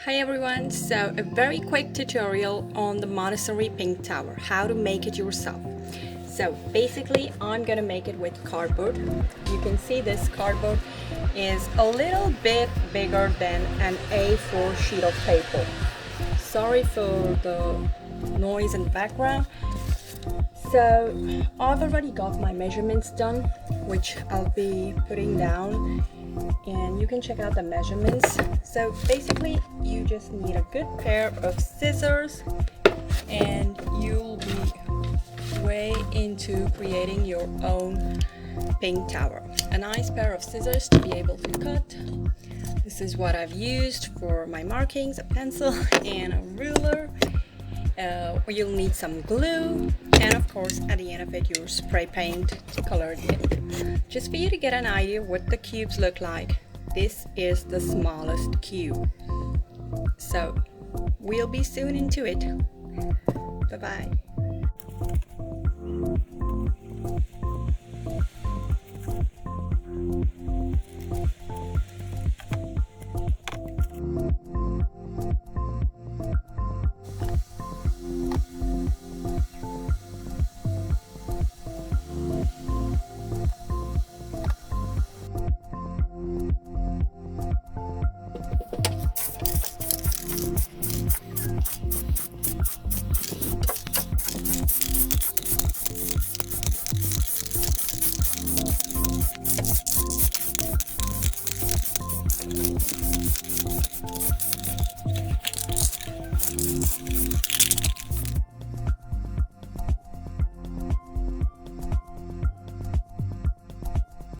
Hi everyone, so a very quick tutorial on the Montessori Pink Tower, how to make it yourself. So basically I'm gonna make it with cardboard. You can see this cardboard is a little bit bigger than an A4 sheet of paper. Sorry for the noise in the background. So I've already got my measurements done, which I'll be putting down, and you can check out the measurements. So basically you just need a good pair of scissors and you'll be way into creating your own pink tower. A nice pair of scissors to be able to cut. This is what I've used for my markings, a pencil and a ruler. You'll need some glue, and of course at the end of it your spray paint to color it in. Just for you to get an idea what the cubes look like, this is the smallest cube. So we'll be soon into it. Bye bye.